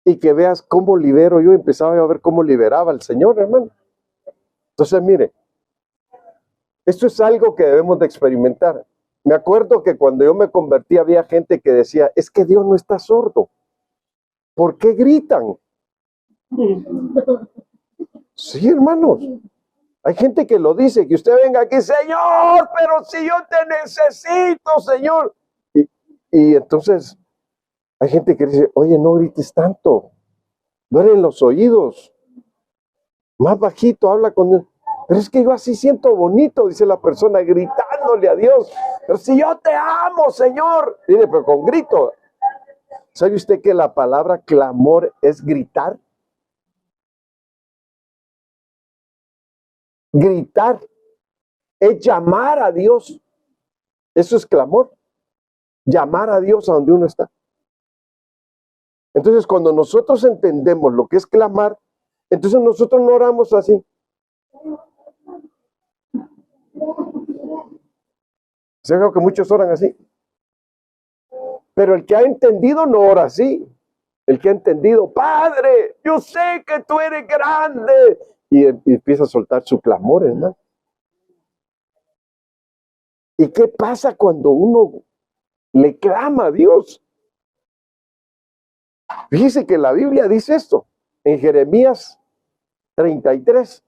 y que veas cómo libero yo. Empezaba a ver cómo liberaba el Señor, hermano. Entonces, mire, esto es algo que debemos de experimentar. Me acuerdo que cuando yo me convertí había gente que decía, es que Dios no está sordo. ¿Por qué gritan? Sí, hermanos. Hay gente que lo dice, que usted venga aquí, Señor, pero si yo te necesito, Señor. Y entonces hay gente que dice, oye, no grites tanto. Duelen los oídos. Más bajito, habla con Dios. Pero es que yo así siento bonito, dice la persona, gritándole a Dios. Pero si yo te amo, Señor. Mire, pero con grito. ¿Sabe usted que la palabra clamor es gritar? Gritar es llamar a Dios. Eso es clamor. Llamar a Dios a donde uno está. Entonces, cuando nosotros entendemos lo que es clamar, entonces nosotros no oramos así. Se ve que muchos oran así. Pero el que ha entendido no ora así. El que ha entendido, Padre, yo sé que tú eres grande. Y empieza a soltar su clamor, hermano. ¿Y qué pasa cuando uno le clama a Dios? Fíjese que la Biblia dice esto en Jeremías 33.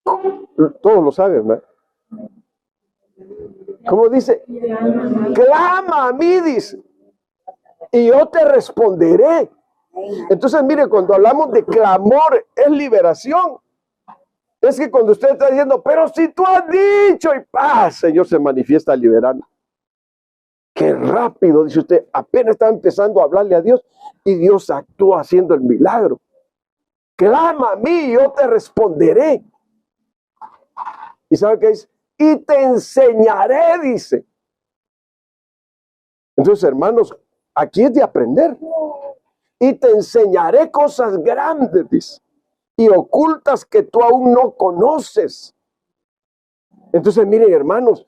Todos lo saben, ¿verdad? ¿Cómo dice? Clama a mí, dice, y yo te responderé. Entonces, mire, cuando hablamos de clamor, es liberación. Es que cuando usted está diciendo, pero si tú has dicho, y paz, Señor se manifiesta liberando. Qué rápido, dice usted, apenas está empezando a hablarle a Dios y Dios actúa haciendo el milagro. Clama a mí, yo te responderé. ¿Y sabe qué dice? Y te enseñaré, dice. Entonces, hermanos, aquí es de aprender. Y te enseñaré cosas grandes, dice, y ocultas que tú aún no conoces. Entonces, miren, hermanos,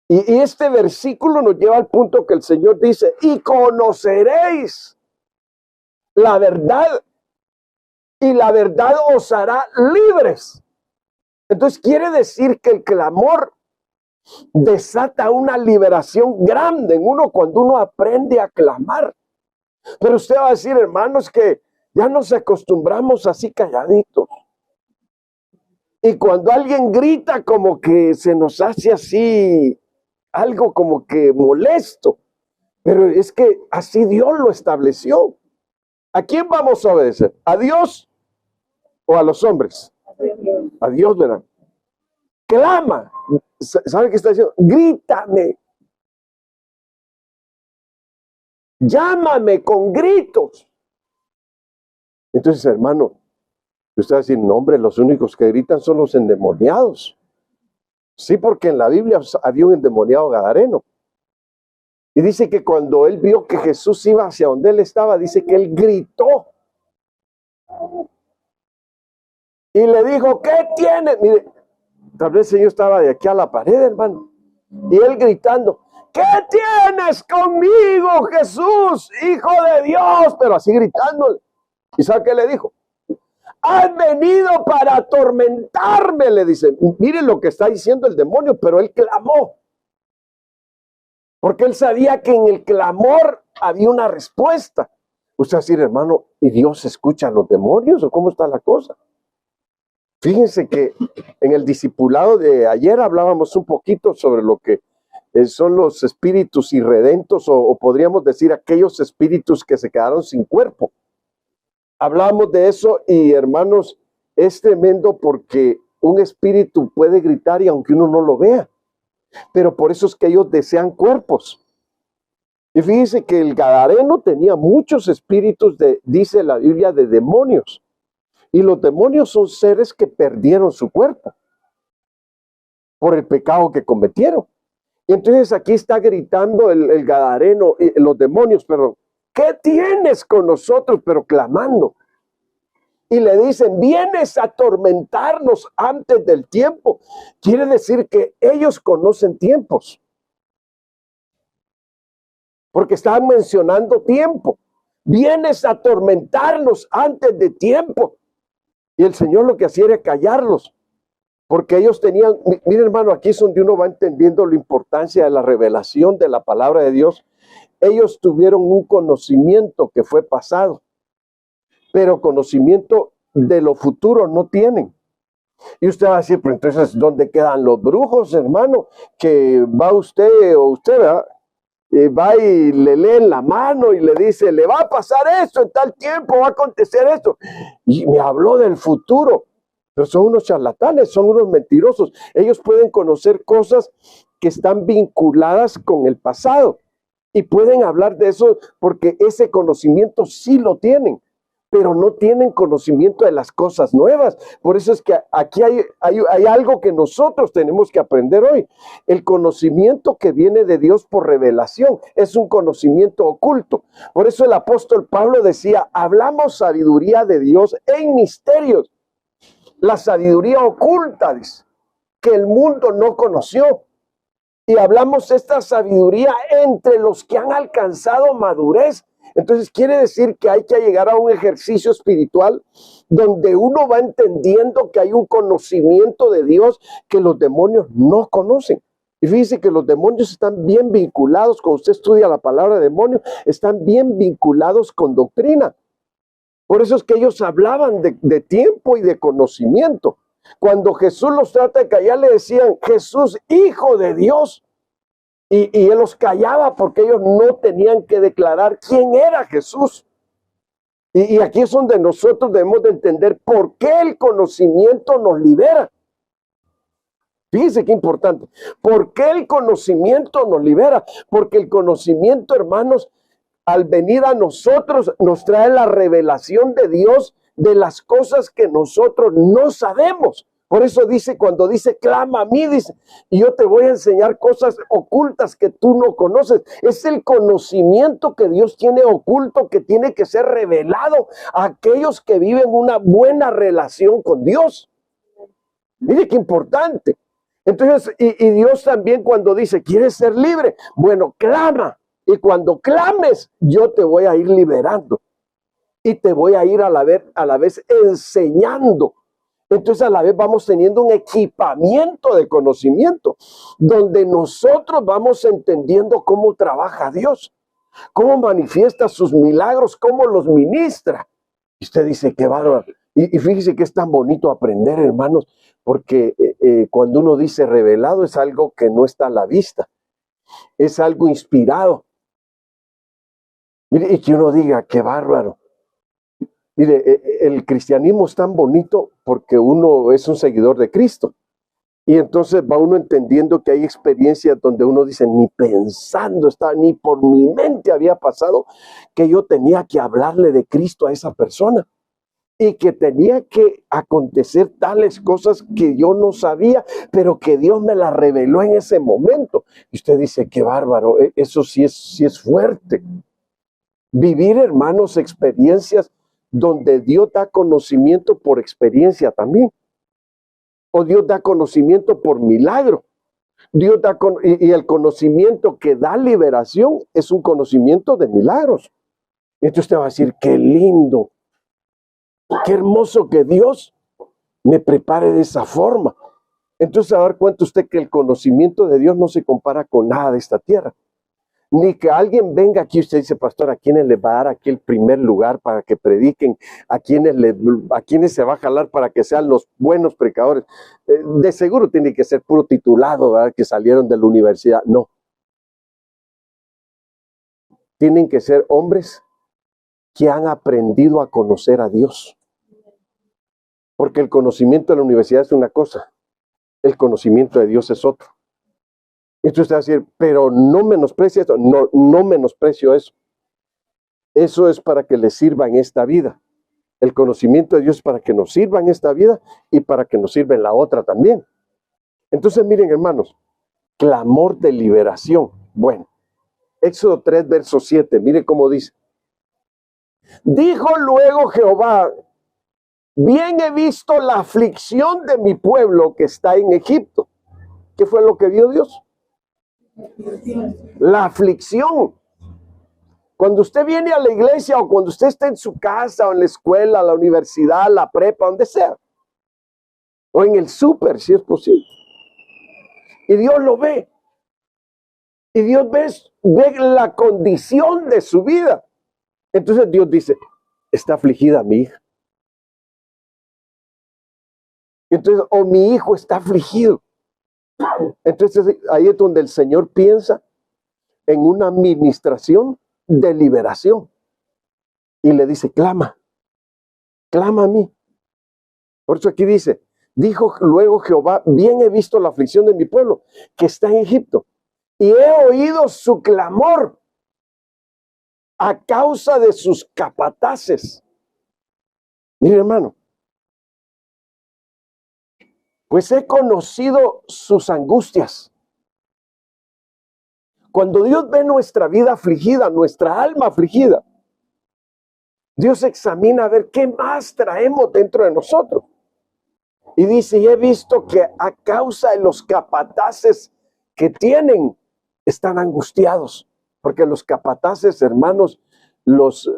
y este versículo nos lleva al punto que el Señor dice, y conoceréis la verdad, y la verdad os hará libres. Entonces quiere decir que el clamor desata una liberación grande en uno cuando uno aprende a clamar. Pero usted va a decir, hermanos, que ya nos acostumbramos así calladitos. Y cuando alguien grita, como que se nos hace así, algo como que molesto. Pero es que así Dios lo estableció. ¿A quién vamos a obedecer? ¿A Dios o a los hombres? A Dios, ¿verdad? Clama. ¿Sabe qué está diciendo? Grítame. Llámame con gritos. Entonces, hermano, usted va a decir, no, hombre, los únicos que gritan son los endemoniados. Sí, porque en la Biblia había un endemoniado gadareno. Y dice que cuando él vio que Jesús iba hacia donde él estaba, dice que él gritó. Y le dijo, ¿qué tienes? Mire, tal vez el Señor estaba de aquí a la pared, hermano. Y él gritando, ¿qué tienes conmigo, Jesús, Hijo de Dios? Pero así gritándole. ¿Y sabe qué le dijo? Has venido para atormentarme, le dice. Miren lo que está diciendo el demonio, pero él clamó. Porque él sabía que en el clamor había una respuesta. Usted va a decir, hermano, ¿y Dios escucha a los demonios o cómo está la cosa? Fíjense que en el discipulado de ayer hablábamos un poquito sobre lo que son los espíritus irredentos o podríamos decir aquellos espíritus que se quedaron sin cuerpo. Hablamos de eso y, hermanos, es tremendo porque un espíritu puede gritar y aunque uno no lo vea, pero por eso es que ellos desean cuerpos. Y fíjense que el gadareno tenía muchos espíritus dice la Biblia, de demonios. Y los demonios son seres que perdieron su cuerpo por el pecado que cometieron. Y entonces aquí está gritando el gadareno, los demonios, perdón. ¿Qué tienes con nosotros? Pero clamando. Y le dicen, vienes a atormentarnos antes del tiempo. Quiere decir que ellos conocen tiempos. Porque estaban mencionando tiempo. Vienes a atormentarnos antes de tiempo. Y el Señor lo que hacía era callarlos. Porque ellos tenían, miren hermano, aquí es donde uno va entendiendo la importancia de la revelación de la palabra de Dios. Ellos tuvieron un conocimiento que fue pasado, pero conocimiento de lo futuro no tienen. Y usted va a decir, pero entonces, ¿dónde quedan los brujos, hermano? Que va usted o usted, ¿verdad? Va y le lee en la mano y le dice, le va a pasar esto en tal tiempo, va a acontecer esto. Y me habló del futuro. Pero son unos charlatanes, son unos mentirosos. Ellos pueden conocer cosas que están vinculadas con el pasado y pueden hablar de eso porque ese conocimiento sí lo tienen, pero no tienen conocimiento de las cosas nuevas. Por eso es que aquí hay algo que nosotros tenemos que aprender hoy. El conocimiento que viene de Dios por revelación es un conocimiento oculto. Por eso el apóstol Pablo decía, hablamos sabiduría de Dios en misterios. La sabiduría oculta, dice, que el mundo no conoció. Y hablamos esta sabiduría entre los que han alcanzado madurez. Entonces quiere decir que hay que llegar a un ejercicio espiritual donde uno va entendiendo que hay un conocimiento de Dios que los demonios no conocen. Y fíjese que los demonios están bien vinculados, cuando usted estudia la palabra de demonio, están bien vinculados con doctrina. Por eso es que ellos hablaban de tiempo y de conocimiento. Cuando Jesús los trata de callar, le decían, Jesús, Hijo de Dios. Y Él los callaba porque ellos no tenían que declarar quién era Jesús. Y aquí es donde nosotros debemos de entender por qué el conocimiento nos libera. Fíjense qué importante. ¿Por qué el conocimiento nos libera? Porque el conocimiento, hermanos, al venir a nosotros, nos trae la revelación de Dios de las cosas que nosotros no sabemos. Por eso dice, cuando dice, clama a mí, dice, y yo te voy a enseñar cosas ocultas que tú no conoces. Es el conocimiento que Dios tiene oculto, que tiene que ser revelado a aquellos que viven una buena relación con Dios. Mire qué importante. Entonces, y Dios también cuando dice, ¿quieres ser libre? Bueno, clama. Y cuando clames, yo te voy a ir liberando. Y te voy a ir a la vez enseñando. Entonces a la vez vamos teniendo un equipamiento de conocimiento, donde nosotros vamos entendiendo cómo trabaja Dios, cómo manifiesta sus milagros, cómo los ministra. Y usted dice, qué bárbaro. Y fíjese que es tan bonito aprender, hermanos, porque cuando uno dice revelado es algo que no está a la vista, es algo inspirado. Mire, y que uno diga, qué bárbaro. Mire, el cristianismo es tan bonito porque uno es un seguidor de Cristo. Y entonces va uno entendiendo que hay experiencias donde uno dice, ni pensando estaba, ni por mi mente había pasado que yo tenía que hablarle de Cristo a esa persona. Y que tenía que acontecer tales cosas que yo no sabía, pero que Dios me las reveló en ese momento. Y usted dice, qué bárbaro, eso sí es fuerte. Vivir, hermanos, experiencias donde Dios da conocimiento por experiencia también. O Dios da conocimiento por milagro. Dios da y el conocimiento que da liberación es un conocimiento de milagros. Entonces usted va a decir, qué lindo, qué hermoso que Dios me prepare de esa forma. Entonces, a dar cuenta usted que el conocimiento de Dios no se compara con nada de esta tierra. Ni que alguien venga aquí, usted dice, pastor, ¿a quiénes le va a dar aquí el primer lugar para que prediquen? ¿A quiénes se va a jalar para que sean los buenos predicadores? De seguro tiene que ser puro titulado, ¿verdad? Que salieron de la universidad. No. Tienen que ser hombres que han aprendido a conocer a Dios. Porque el conocimiento de la universidad es una cosa, el conocimiento de Dios es otro. Entonces usted va a decir, pero no menosprecia esto. No, no menosprecio eso. Eso es para que le sirva en esta vida. El conocimiento de Dios es para que nos sirva en esta vida y para que nos sirva en la otra también. Entonces miren, hermanos, clamor de liberación. Bueno, Éxodo 3, verso 7, mire cómo dice. Dijo luego Jehová, bien he visto la aflicción de mi pueblo que está en Egipto. ¿Qué fue lo que vio Dios? La aflicción. Cuando usted viene a la iglesia o cuando usted está en su casa o en la escuela, la universidad, la prepa, donde sea, o en el súper, si es posible. Y Dios lo ve. Y Dios ve la condición de su vida. Entonces Dios dice, está afligida mi hija. Entonces, o mi hijo está afligido. Entonces ahí es donde el Señor piensa en una administración de liberación. Y le dice, clama a mí. Por eso aquí dice, dijo luego Jehová, bien he visto la aflicción de mi pueblo, que está en Egipto, y he oído su clamor a causa de sus capataces. Mire, hermano, pues he conocido sus angustias. Cuando Dios ve nuestra vida afligida, nuestra alma afligida, Dios examina a ver qué más traemos dentro de nosotros. Y dice, y he visto que a causa de los capataces que tienen, están angustiados. Porque los capataces, hermanos, los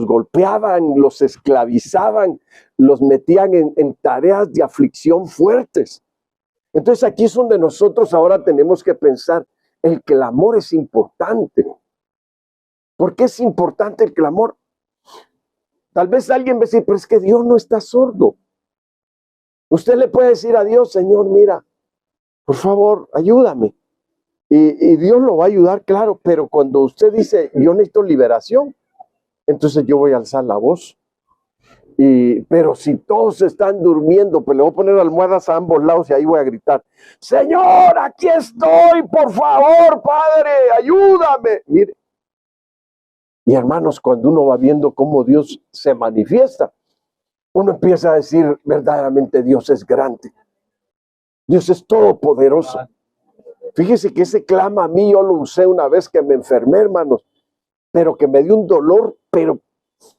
golpeaban, los esclavizaban, los metían en tareas de aflicción fuertes. Entonces aquí es donde nosotros ahora tenemos que pensar, el clamor es importante. ¿Por qué es importante el clamor? Tal vez alguien va a decir, pero es que Dios no está sordo. Usted le puede decir a Dios, Señor, mira, por favor, ayúdame. Y Dios lo va a ayudar, claro, pero cuando usted dice, yo necesito liberación, entonces yo voy a alzar la voz. Pero si todos están durmiendo, pues le voy a poner almohadas a ambos lados y ahí voy a gritar, Señor, aquí estoy, por favor, Padre, ayúdame. Mire. Y hermanos, cuando uno va viendo cómo Dios se manifiesta, uno empieza a decir, verdaderamente Dios es grande. Dios es todopoderoso. Fíjese que ese clama a mí, yo lo usé una vez que me enfermé, hermanos, pero que me dio un dolor, pero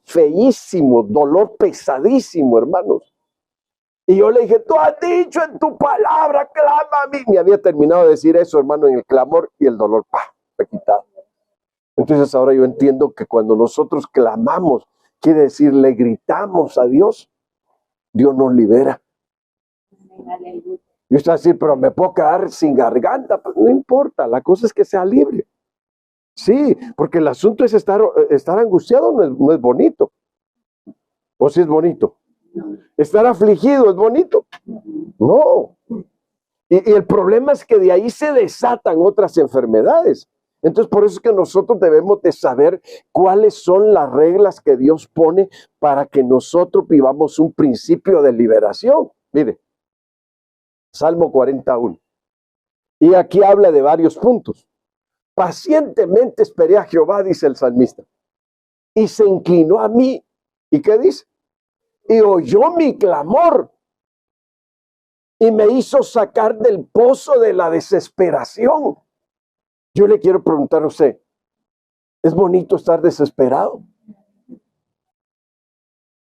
feísimo, dolor pesadísimo, hermanos. Y yo le dije, tú has dicho en tu palabra, clama a mí. Ni había terminado de decir eso, hermano, en el clamor y el dolor, fue quitado. Entonces ahora yo entiendo que cuando nosotros clamamos, quiere decir, le gritamos a Dios, Dios nos libera. Y usted va a decir, pero me puedo quedar sin garganta. Pues no importa, la cosa es que sea libre. Sí, porque el asunto es estar angustiado, no es bonito. ¿O sí es bonito? Estar afligido es bonito. No. Y el problema es que de ahí se desatan otras enfermedades. Entonces, por eso es que nosotros debemos de saber cuáles son las reglas que Dios pone para que nosotros vivamos un principio de liberación. Mire, Salmo 41. Y aquí habla de varios puntos. Pacientemente esperé a Jehová, dice el salmista, y se inclinó a mí. ¿Y qué dice? Y oyó mi clamor y me hizo sacar del pozo de la desesperación. Yo le quiero preguntar a usted, ¿es bonito estar desesperado?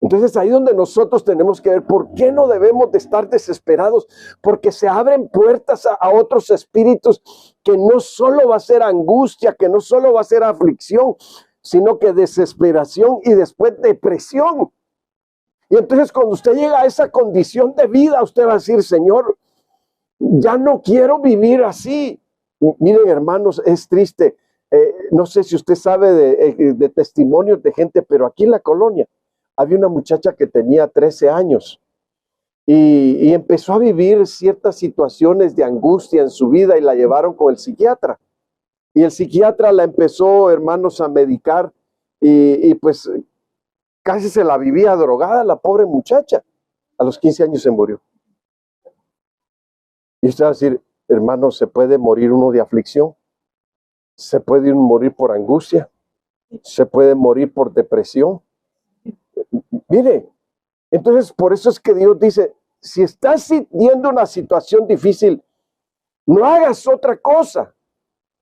Entonces ahí donde nosotros tenemos que ver por qué no debemos de estar desesperados, porque se abren puertas a otros espíritus que no solo va a ser angustia, que no solo va a ser aflicción, sino que desesperación y después depresión. Y entonces cuando usted llega a esa condición de vida, usted va a decir, Señor, ya no quiero vivir así. Miren, hermanos, es triste. No sé si usted sabe de testimonios de gente, pero aquí en la colonia había una muchacha que tenía 13 años y empezó a vivir ciertas situaciones de angustia en su vida y la llevaron con el psiquiatra. Y el psiquiatra la empezó, hermanos, a medicar y pues casi se la vivía drogada la pobre muchacha. A los 15 años se murió. Y usted va a decir, hermano, ¿se puede morir uno de aflicción? ¿Se puede morir por angustia? ¿Se puede morir por depresión? Mire, entonces por eso es que Dios dice, si estás sintiendo una situación difícil, no hagas otra cosa.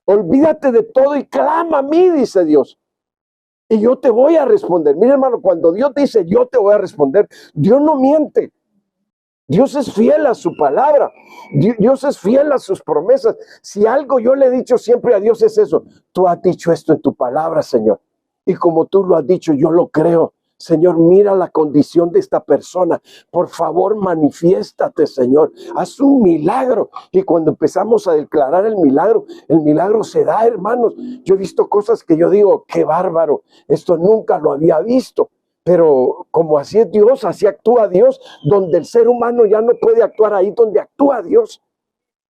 Olvídate de todo y clama a mí, dice Dios. Y yo te voy a responder. Mire, hermano, cuando Dios dice yo te voy a responder, Dios no miente. Dios es fiel a su palabra. Dios es fiel a sus promesas. Si algo yo le he dicho siempre a Dios es eso. Tú has dicho esto en tu palabra, Señor. Y como tú lo has dicho, yo lo creo. Señor, mira la condición de esta persona. Por favor, manifiéstate, Señor. Haz un milagro. Y cuando empezamos a declarar el milagro se da, hermanos. Yo he visto cosas que yo digo, qué bárbaro. Esto nunca lo había visto. Pero como así es Dios, así actúa Dios, donde el ser humano ya no puede actuar ahí donde actúa Dios.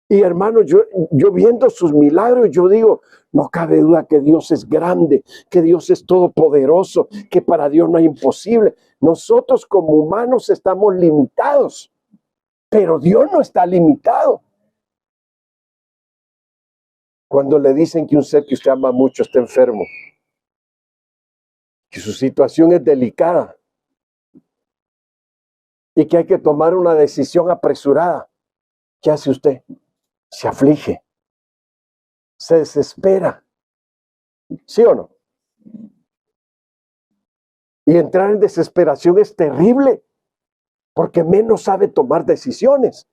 Y hermano, yo viendo sus milagros, yo digo, no cabe duda que Dios es grande, que Dios es todopoderoso, que para Dios no hay imposible. Nosotros como humanos estamos limitados, pero Dios no está limitado. Cuando le dicen que un ser que usted ama mucho está enfermo, que su situación es delicada y que hay que tomar una decisión apresurada, ¿qué hace usted? Se aflige, se desespera, ¿sí o no? Y entrar en desesperación es terrible, porque menos sabe tomar decisiones.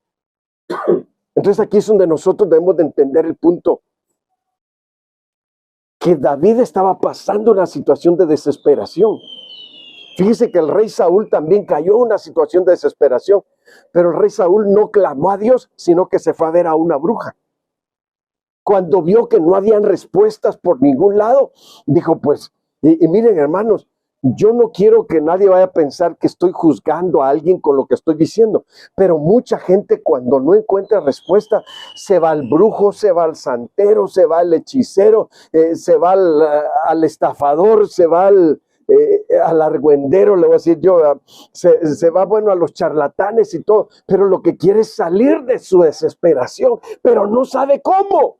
Entonces aquí es donde nosotros debemos de entender el punto, que David estaba pasando una situación de desesperación. Fíjese que el rey Saúl también cayó en una situación de desesperación, pero el rey Saúl no clamó a Dios, sino que se fue a ver a una bruja. Cuando vio que no habían respuestas por ningún lado, dijo pues, y miren hermanos, yo no quiero que nadie vaya a pensar que estoy juzgando a alguien con lo que estoy diciendo, pero mucha gente cuando no encuentra respuesta, se va al brujo, se va al santero, se va al hechicero, se va al estafador, se va al argüendero, le voy a decir yo, se va, bueno, a los charlatanes y todo, pero lo que quiere es salir de su desesperación, pero no sabe cómo.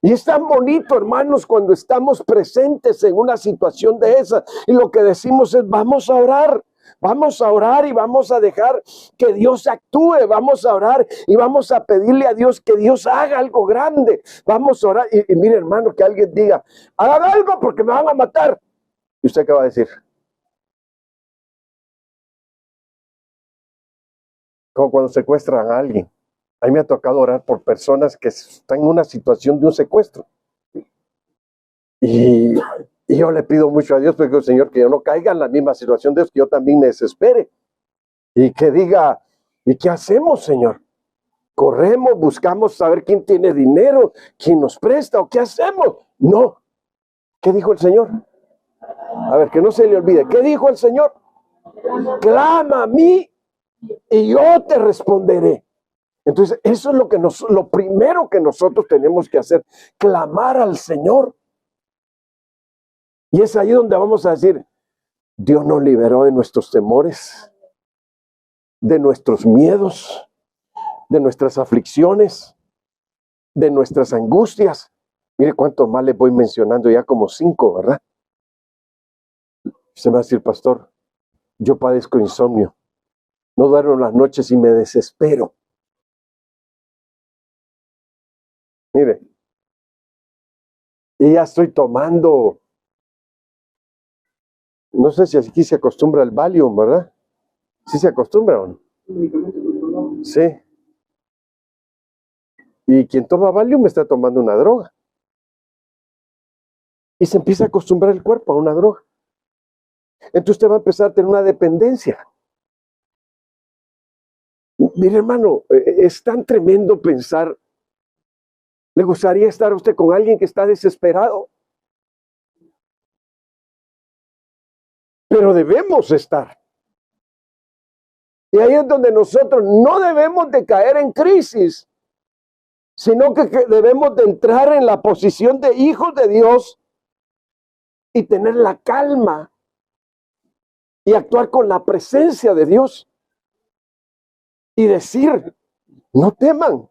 Y es tan bonito, hermanos, cuando estamos presentes en una situación de esa y lo que decimos es, vamos a orar y vamos a dejar que Dios actúe, vamos a orar y vamos a pedirle a Dios que Dios haga algo grande, vamos a orar y mire, hermano, que alguien diga, hagan algo porque me van a matar. ¿Y usted qué va a decir? Como cuando secuestran a alguien. A mí me ha tocado orar por personas que están en una situación de un secuestro. Y yo le pido mucho a Dios, porque Señor, que yo no caiga en la misma situación de Dios, que yo también me desespere. Y que diga, ¿y qué hacemos, Señor? ¿Corremos, buscamos saber quién tiene dinero, quién nos presta o qué hacemos? No. ¿Qué dijo el Señor? A ver, que no se le olvide. ¿Qué dijo el Señor? Clama a mí y yo te responderé. Entonces, eso es lo primero que nosotros tenemos que hacer, clamar al Señor. Y es ahí donde vamos a decir, Dios nos liberó de nuestros temores, de nuestros miedos, de nuestras aflicciones, de nuestras angustias. Mire cuántos más les voy mencionando, ya como 5, ¿verdad? Se me va a decir, pastor, yo padezco insomnio, no duermo en las noches y me desespero. Mire, y ya estoy tomando, no sé si aquí se acostumbra el Valium, ¿verdad? ¿Sí se acostumbra o no? Sí. Y quien toma Valium está tomando una droga. Y se empieza a acostumbrar el cuerpo a una droga. Entonces usted va a empezar a tener una dependencia. Mire, hermano, es tan tremendo pensar. ¿Le gustaría estar usted con alguien que está desesperado? Pero debemos estar. Y ahí es donde nosotros no debemos de caer en crisis, sino que debemos de entrar en la posición de hijos de Dios y tener la calma y actuar con la presencia de Dios y decir, no teman.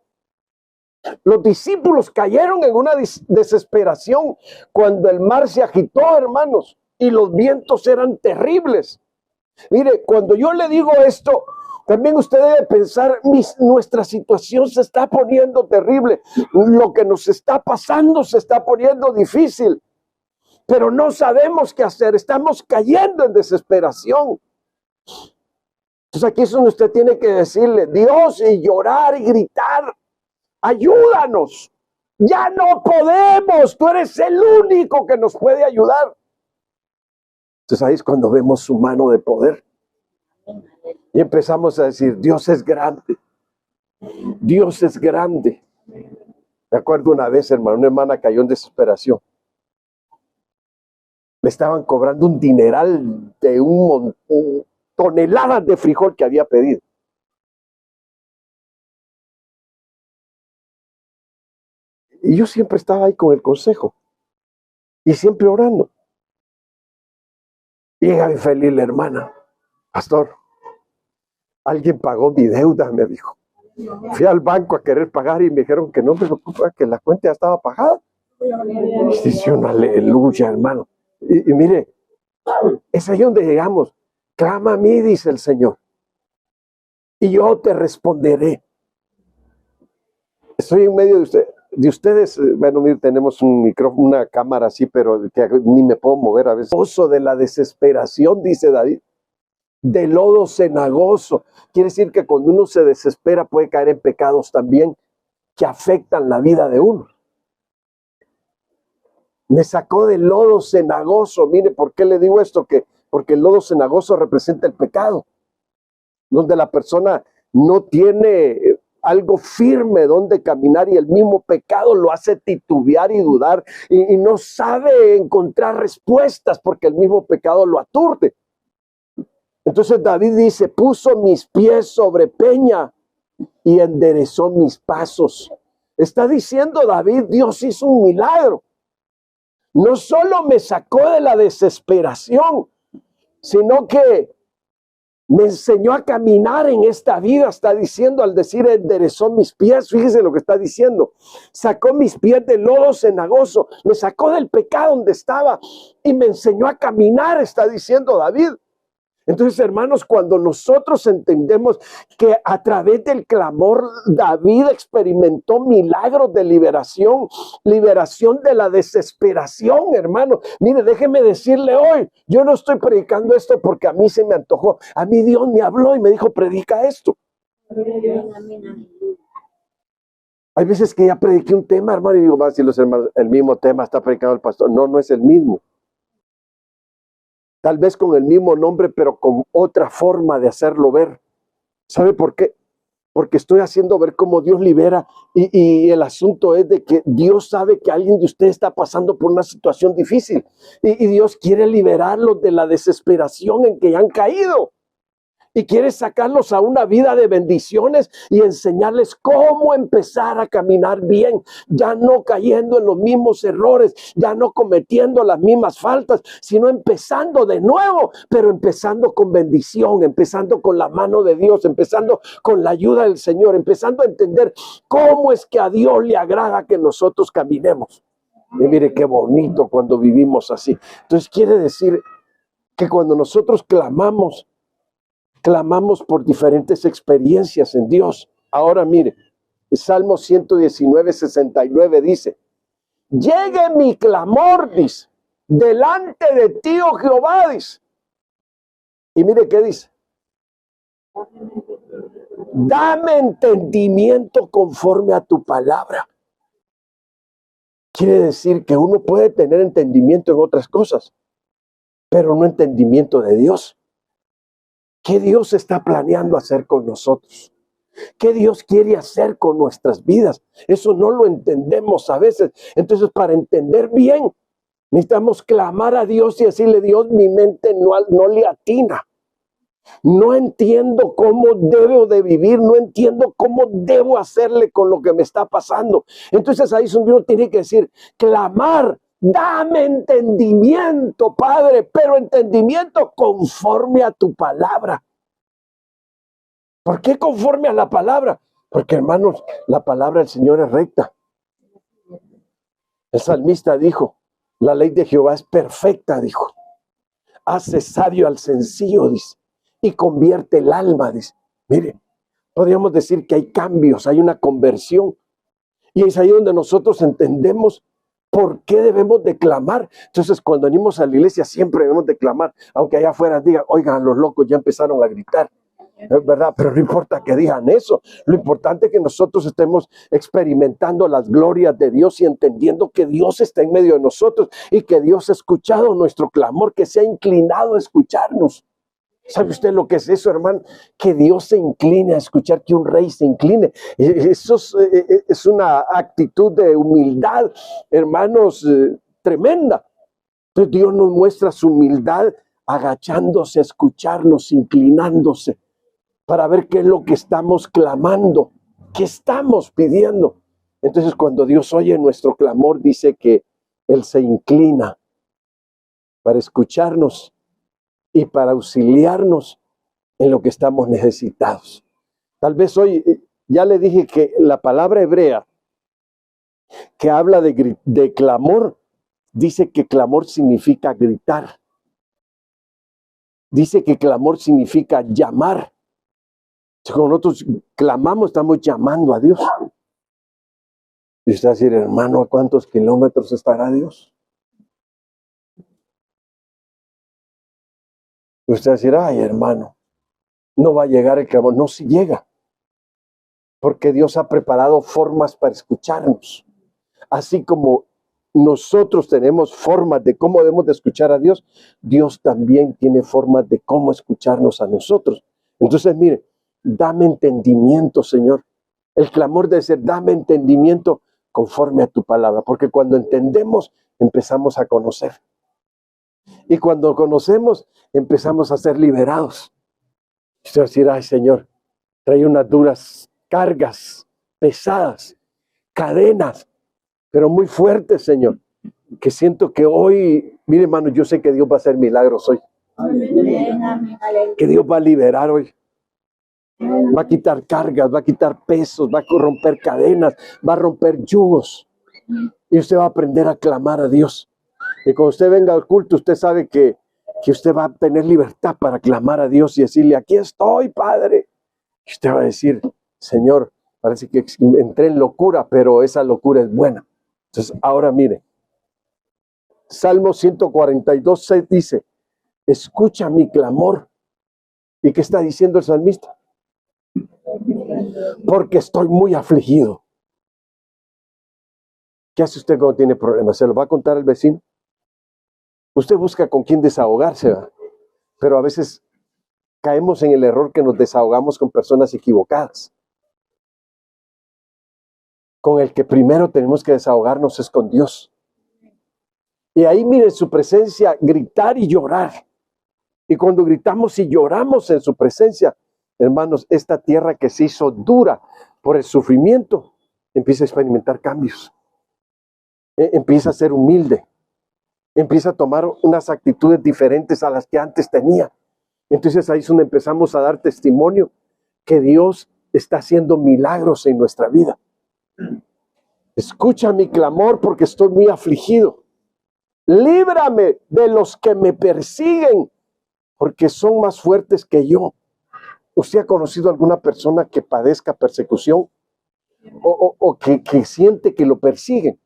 Los discípulos cayeron en una desesperación cuando el mar se agitó, hermanos, y los vientos eran terribles. Mire, cuando yo le digo esto, también usted debe pensar, nuestra situación se está poniendo terrible. Lo que nos está pasando se está poniendo difícil, pero no sabemos qué hacer. Estamos cayendo en desesperación. Entonces aquí es donde usted tiene que decirle, Dios, y llorar y gritar, ayúdanos. Ya no podemos, tú eres el único que nos puede ayudar. Entonces ahí es cuando vemos su mano de poder. Y empezamos a decir, Dios es grande. Dios es grande. Me acuerdo una vez, hermano, una hermana cayó en desesperación. Le estaban cobrando un dineral de toneladas de frijol que había pedido. Y yo siempre estaba ahí con el consejo. Y siempre orando. Y llega infeliz la hermana. Pastor, alguien pagó mi deuda, me dijo. Fui al banco a querer pagar y me dijeron que no me preocupa, que la cuenta ya estaba pagada. Y dice uno, aleluya, hermano. Y mire, es ahí donde llegamos. Clama a mí, dice el Señor, y yo te responderé. Estoy en medio de ustedes. Bueno, mire, tenemos un micrófono, una cámara así, pero que ni me puedo mover a veces. Pozo de la desesperación, dice David, de lodo cenagoso. Quiere decir que cuando uno se desespera puede caer en pecados también que afectan la vida de uno. Me sacó del lodo cenagoso. Mire, ¿por qué le digo esto? Porque el lodo cenagoso representa el pecado, donde la persona no tiene algo firme donde caminar y el mismo pecado lo hace titubear y dudar y no sabe encontrar respuestas porque el mismo pecado lo aturde. Entonces David dice, puso mis pies sobre peña y enderezó mis pasos. Está diciendo David, Dios hizo un milagro. No solo me sacó de la desesperación, sino que me enseñó a caminar en esta vida. Está diciendo al decir enderezó mis pies. Fíjese lo que está diciendo. Sacó mis pies del lodo cenagoso. Me sacó del pecado donde estaba y me enseñó a caminar, está diciendo David. Entonces, hermanos, cuando nosotros entendemos que a través del clamor David experimentó milagros de liberación de la desesperación, hermano. Mire, déjeme decirle hoy, yo no estoy predicando esto porque a mí se me antojó. A mí Dios me habló y me dijo, predica esto. Hay veces que ya prediqué un tema, hermano, y digo, va, si los hermanos, el mismo tema está predicando el pastor. No, no es el mismo. Tal vez con el mismo nombre, pero con otra forma de hacerlo ver. ¿Sabe por qué? Porque estoy haciendo ver cómo Dios libera y el asunto es de que Dios sabe que alguien de ustedes está pasando por una situación difícil y Dios quiere liberarlos de la desesperación en que han caído. Y quiere sacarlos a una vida de bendiciones y enseñarles cómo empezar a caminar bien, ya no cayendo en los mismos errores, ya no cometiendo las mismas faltas, sino empezando de nuevo, pero empezando con bendición, empezando con la mano de Dios, empezando con la ayuda del Señor, empezando a entender cómo es que a Dios le agrada que nosotros caminemos. Y mire qué bonito cuando vivimos así. Entonces quiere decir que cuando nosotros clamamos por diferentes experiencias en Dios. Ahora mire, el Salmo 119, 69 dice, llegue mi clamor, dice, delante de ti, oh Jehová, dice. Y mire qué dice. Dame entendimiento conforme a tu palabra. Quiere decir que uno puede tener entendimiento en otras cosas, pero no entendimiento de Dios. ¿Qué Dios está planeando hacer con nosotros? ¿Qué Dios quiere hacer con nuestras vidas? Eso no lo entendemos a veces. Entonces, para entender bien, necesitamos clamar a Dios y decirle, Dios, mi mente no le atina. No entiendo cómo debo de vivir, no entiendo cómo debo hacerle con lo que me está pasando. Entonces ahí es donde uno tiene que decir, clamar. Dame entendimiento, Padre, pero entendimiento conforme a tu palabra. ¿Por qué conforme a la palabra? Porque, hermanos, la palabra del Señor es recta. El salmista dijo, la ley de Jehová es perfecta, dijo. Hace sabio al sencillo, dice, y convierte el alma, dice. Mire, podríamos decir que hay cambios, hay una conversión. Y es ahí donde nosotros entendemos ¿por qué debemos de clamar? Entonces, cuando venimos a la iglesia, siempre debemos de clamar. Aunque allá afuera digan, oigan, los locos ya empezaron a gritar. Es verdad, pero no importa que digan eso. Lo importante es que nosotros estemos experimentando las glorias de Dios y entendiendo que Dios está en medio de nosotros y que Dios ha escuchado nuestro clamor, que se ha inclinado a escucharnos. ¿Sabe usted lo que es eso, hermano? Que Dios se incline a escuchar, que un rey se incline. Eso es una actitud de humildad, hermanos, tremenda. Entonces Dios nos muestra su humildad agachándose a escucharnos, inclinándose, para ver qué es lo que estamos clamando, qué estamos pidiendo. Entonces cuando Dios oye nuestro clamor, dice que Él se inclina para escucharnos y para auxiliarnos en lo que estamos necesitados. Tal vez hoy, ya le dije que la palabra hebrea que habla de clamor, dice que clamor significa gritar. Dice que clamor significa llamar. Cuando nosotros clamamos, estamos llamando a Dios. Y usted va a decir, hermano, ¿a cuántos kilómetros estará Dios? Y usted va a decir, ay, hermano, no va a llegar el clamor. No, si llega. Porque Dios ha preparado formas para escucharnos. Así como nosotros tenemos formas de cómo debemos de escuchar a Dios, Dios también tiene formas de cómo escucharnos a nosotros. Entonces, mire, dame entendimiento, Señor. El clamor debe ser, dame entendimiento conforme a tu palabra, porque cuando entendemos, empezamos a conocer. Y cuando conocemos, empezamos a ser liberados. Y usted va a decir, ay, Señor, trae unas duras cargas pesadas, cadenas, pero muy fuertes, Señor, que siento que hoy, mire, hermano, yo sé que Dios va a hacer milagros hoy. Que Dios va a liberar hoy. Va a quitar cargas, va a quitar pesos, va a romper cadenas, va a romper yugos. Y usted va a aprender a clamar a Dios. Y cuando usted venga al culto, usted sabe que usted va a tener libertad para clamar a Dios y decirle, aquí estoy, Padre. Y usted va a decir, Señor, parece que entré en locura, pero esa locura es buena. Entonces, ahora mire, Salmo 142:6 dice, escucha mi clamor. ¿Y qué está diciendo el salmista? Porque estoy muy afligido. ¿Qué hace usted cuando tiene problemas? ¿Se lo va a contar al vecino? Usted busca con quién desahogarse, ¿verdad? Pero a veces caemos en el error que nos desahogamos con personas equivocadas. Con el que primero tenemos que desahogarnos es con Dios. Y ahí, mire, en su presencia, gritar y llorar. Y cuando gritamos y lloramos en su presencia, hermanos, esta tierra que se hizo dura por el sufrimiento, empieza a experimentar cambios. Empieza a ser humilde. Empieza a tomar unas actitudes diferentes a las que antes tenía. Entonces ahí es donde empezamos a dar testimonio que Dios está haciendo milagros en nuestra vida. Escucha mi clamor porque estoy muy afligido. Líbrame de los que me persiguen porque son más fuertes que yo. ¿Usted ha conocido alguna persona que padezca persecución o que siente que lo persiguen?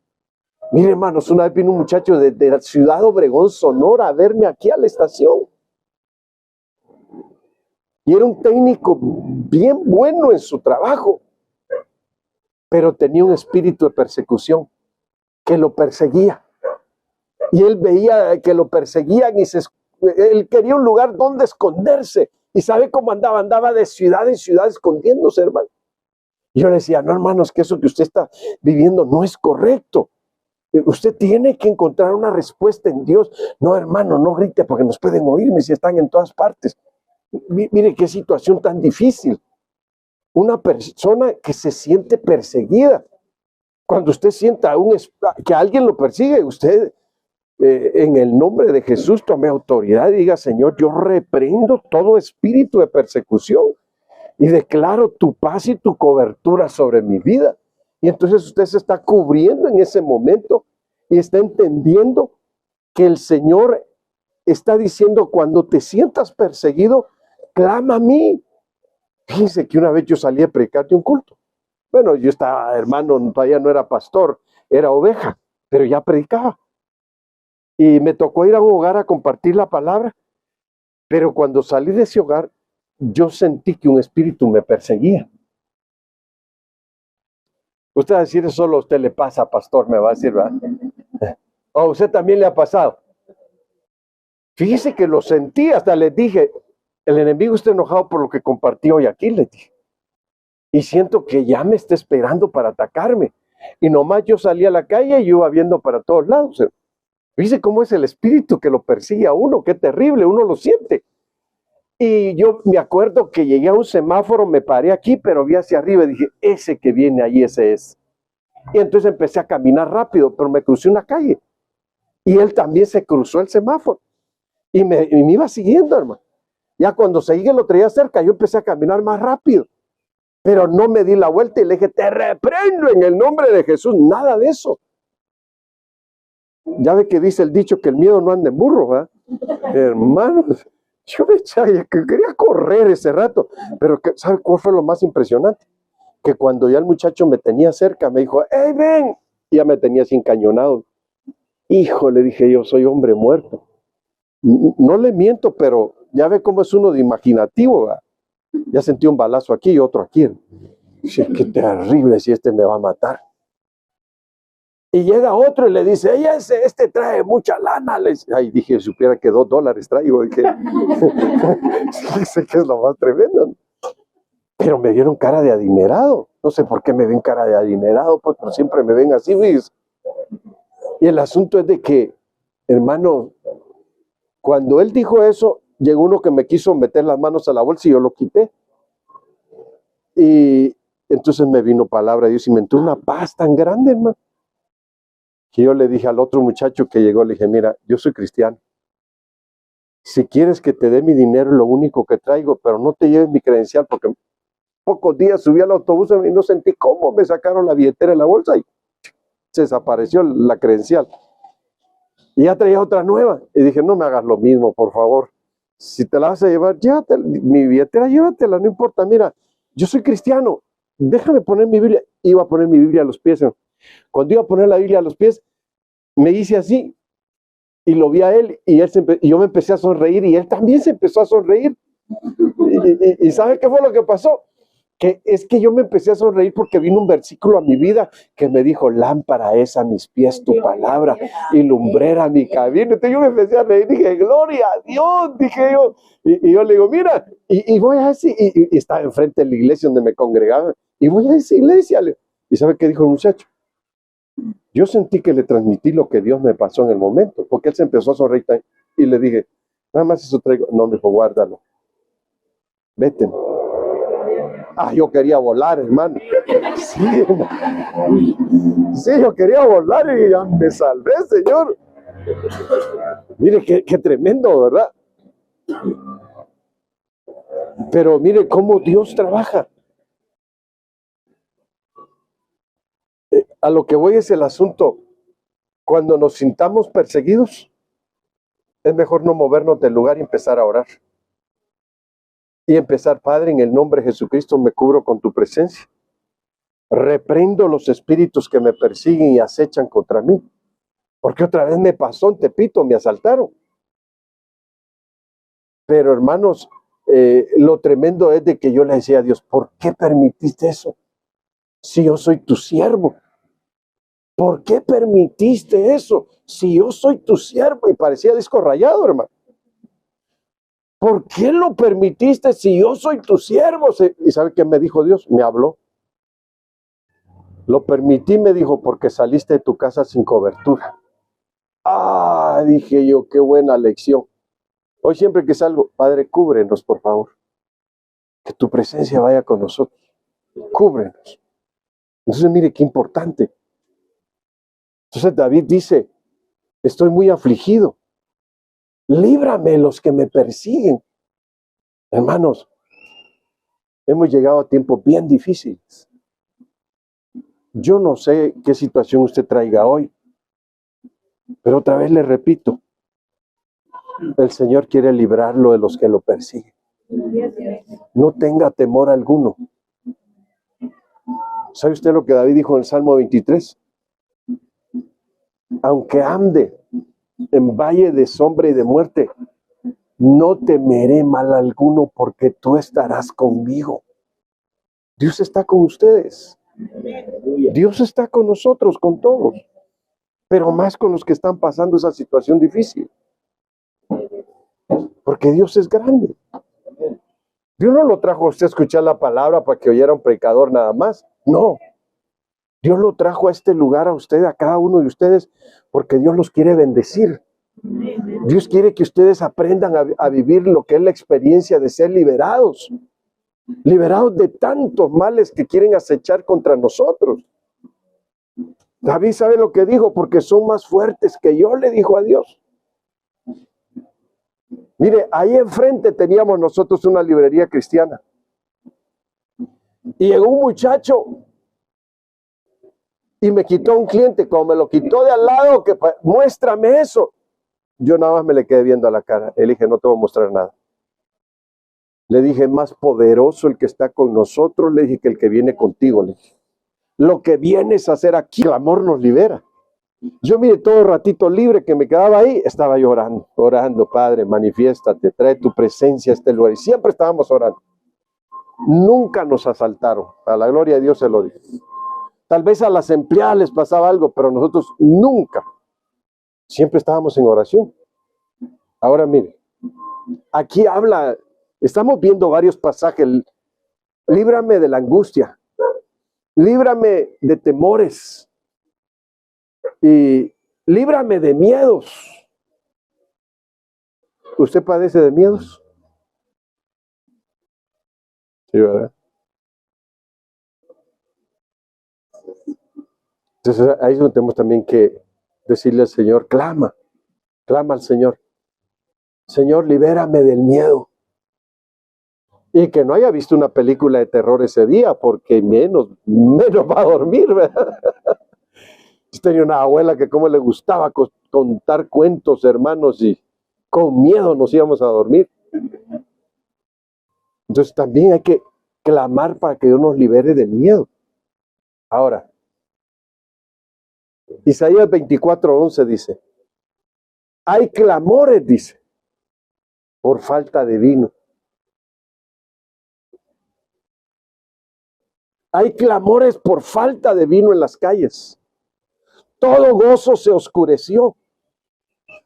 Mire, hermanos, una vez vino un muchacho de la Ciudad Obregón, Sonora, a verme aquí a la estación. Y era un técnico bien bueno en su trabajo, pero tenía un espíritu de persecución que lo perseguía. Y él veía que lo perseguían y él quería un lugar donde esconderse. ¿Y sabe cómo andaba? Andaba de ciudad en ciudad escondiéndose, hermano. Y yo le decía, no, hermanos, que eso que usted está viviendo no es correcto. Usted tiene que encontrar una respuesta en Dios. No, hermano, no grite porque nos pueden oírme si están en todas partes. Mire qué situación tan difícil. Una persona que se siente perseguida. Cuando usted sienta que alguien lo persigue, usted en el nombre de Jesús tome autoridad y diga, Señor, yo reprendo todo espíritu de persecución y declaro tu paz y tu cobertura sobre mi vida. Y entonces usted se está cubriendo en ese momento y está entendiendo que el Señor está diciendo, cuando te sientas perseguido, clama a mí. Fíjense que una vez yo salí a predicar de un culto. Bueno, yo estaba, hermano, todavía no era pastor, era oveja, pero ya predicaba. Y me tocó ir a un hogar a compartir la palabra. Pero cuando salí de ese hogar, yo sentí que un espíritu me perseguía. Usted va a decir, eso solo a usted le pasa, pastor, me va a decir, ¿verdad? O a usted también le ha pasado. Fíjese que lo sentí, hasta les dije, el enemigo está enojado por lo que compartí hoy aquí, les dije. Y siento que ya me está esperando para atacarme. Y nomás yo salí a la calle y yo iba viendo para todos lados. Fíjese cómo es el espíritu que lo persigue a uno, qué terrible, uno lo siente. Y yo me acuerdo que llegué a un semáforo, me paré aquí, pero vi hacia arriba y dije, ese que viene ahí, ese es. Y entonces empecé a caminar rápido, pero me crucé una calle. Y él también se cruzó el semáforo. Y me iba siguiendo, hermano. Ya cuando seguí que lo traía cerca, yo empecé a caminar más rápido. Pero no me di la vuelta y le dije, te reprendo en el nombre de Jesús. Nada de eso. Ya ve que dice el dicho que el miedo no anda en burro, ¿verdad? Hermano, yo me echaba, que quería correr ese rato. Pero ¿sabe cuál fue lo más impresionante? Que cuando ya el muchacho me tenía cerca, me dijo, ¡hey, ven! Y ya me tenía así encañonado. Hijo, le dije yo, soy hombre muerto. No le miento, pero ya ve cómo es uno de imaginativo, ¿verdad? Ya sentí un balazo aquí y otro aquí. Dice, qué terrible si este me va a matar. Y llega otro y le dice, ella este trae mucha lana. Ay, dije, supiera que $2 traigo. Dije, sé que es lo más tremendo. Pero me vieron cara de adinerado. No sé por qué me ven cara de adinerado, pues, pero siempre me ven así, ¿ves? Y el asunto es de que, hermano, cuando él dijo eso, llegó uno que me quiso meter las manos a la bolsa y yo lo quité. Y entonces me vino palabra de Dios y me entró una paz tan grande, hermano, que yo le dije al otro muchacho que llegó, le dije, mira, yo soy cristiano. Si quieres que te dé mi dinero, lo único que traigo, pero no te lleves mi credencial, porque pocos días subí al autobús y no sentí cómo me sacaron la billetera de la bolsa y se desapareció la credencial. Y ya traía otra nueva. Y dije, no me hagas lo mismo, por favor. Si te la vas a llevar, llévatela. Mi billetera, llévatela, no importa. Mira, yo soy cristiano. Déjame poner mi Biblia. Iba a poner mi Biblia a los pies. Cuando iba a poner la Biblia a los pies, me hice así. Y lo vi a él. Y yo me empecé a sonreír. Y él también se empezó a sonreír. ¿Y sabe qué fue lo que pasó? Que es que yo me empecé a sonreír porque vino un versículo a mi vida que me dijo, lámpara es a mis pies tu palabra y lumbrera mi camino. Entonces yo me empecé a reír, dije, gloria a Dios, dije yo. Y yo le digo, mira, y voy a esa, y estaba enfrente de la iglesia donde me congregaba, y voy a esa iglesia. ¿Y sabe qué dijo el muchacho? Yo sentí que le transmití lo que Dios me pasó en el momento, porque él se empezó a sonreír y le dije, nada más eso traigo. No, me dijo, guárdalo. Vete. Ah, yo quería volar, hermano. Sí, yo quería volar y ya me salvé, Señor. Mire, qué tremendo, ¿verdad? Pero mire cómo Dios trabaja. A lo que voy es el asunto. Cuando nos sintamos perseguidos, es mejor no movernos del lugar y empezar a orar. Y empezar, Padre, en el nombre de Jesucristo me cubro con tu presencia. Reprendo los espíritus que me persiguen y acechan contra mí. Porque otra vez me pasó en Tepito, me asaltaron. Pero hermanos, lo tremendo es de que yo le decía a Dios, ¿por qué permitiste eso? Si yo soy tu siervo. ¿Por qué permitiste eso? Si yo soy tu siervo. Y parecía disco rayado, hermano. ¿Por qué lo permitiste si yo soy tu siervo? ¿Y sabe qué me dijo Dios? Me habló. Lo permití, me dijo, porque saliste de tu casa sin cobertura. Ah, dije yo, qué buena lección. Hoy siempre que salgo, Padre, cúbrenos, por favor. Que tu presencia vaya con nosotros. Cúbrenos. Entonces, mire qué importante. Entonces David dice, estoy muy afligido. Líbrame los que me persiguen. Hermanos, hemos llegado a tiempos bien difíciles. Yo no sé qué situación usted traiga hoy, pero otra vez le repito, el Señor quiere librarlo de los que lo persiguen. No tenga temor alguno. ¿Sabe usted lo que David dijo en el Salmo 23? Aunque ande en valle de sombra y de muerte, no temeré mal alguno porque tú estarás conmigo. Dios está con ustedes. Dios está con nosotros, con todos, pero más con los que están pasando esa situación difícil. Porque Dios es grande. Dios no lo trajo a usted a escuchar la palabra para que oyera un predicador nada más. No. Dios lo trajo a este lugar a usted, a cada uno de ustedes, porque Dios los quiere bendecir. Dios quiere que ustedes aprendan a vivir lo que es la experiencia de ser liberados. Liberados de tantos males que quieren acechar contra nosotros. David sabe lo que dijo, porque son más fuertes que yo, le dijo a Dios. Mire, ahí enfrente teníamos nosotros una librería cristiana. Y llegó un muchacho y me quitó un cliente. Como me lo quitó de al lado, que muéstrame eso. Yo nada más me le quedé viendo a la cara. Le dije, no te voy a mostrar nada. Le dije, más poderoso el que está con nosotros, le dije, que el que viene contigo. Le dije, lo que vienes a hacer aquí, el amor nos libera. Yo, mire, todo el ratito libre que me quedaba ahí, estaba yo orando, Padre, manifiéstate, trae tu presencia a este lugar. Y siempre estábamos orando. Nunca nos asaltaron, a la gloria de Dios se lo digo. Tal vez a las empleadas les pasaba algo, pero nosotros nunca. Siempre estábamos en oración. Ahora mire, aquí habla, estamos viendo varios pasajes. Líbrame de la angustia, líbrame de temores y líbrame de miedos. ¿Usted padece de miedos? Sí, ¿verdad? Entonces ahí es donde tenemos también que decirle al Señor, clama al Señor. Señor, libérame del miedo. Y que no haya visto una película de terror ese día, porque menos va a dormir, ¿verdad? Yo tenía una abuela que como le gustaba contar cuentos, hermanos, y con miedo nos íbamos a dormir. Entonces también hay que clamar para que Dios nos libere del miedo. Ahora, Isaías 24:11 dice, hay clamores, dice, por falta de vino. Hay clamores por falta de vino en las calles. Todo gozo se oscureció.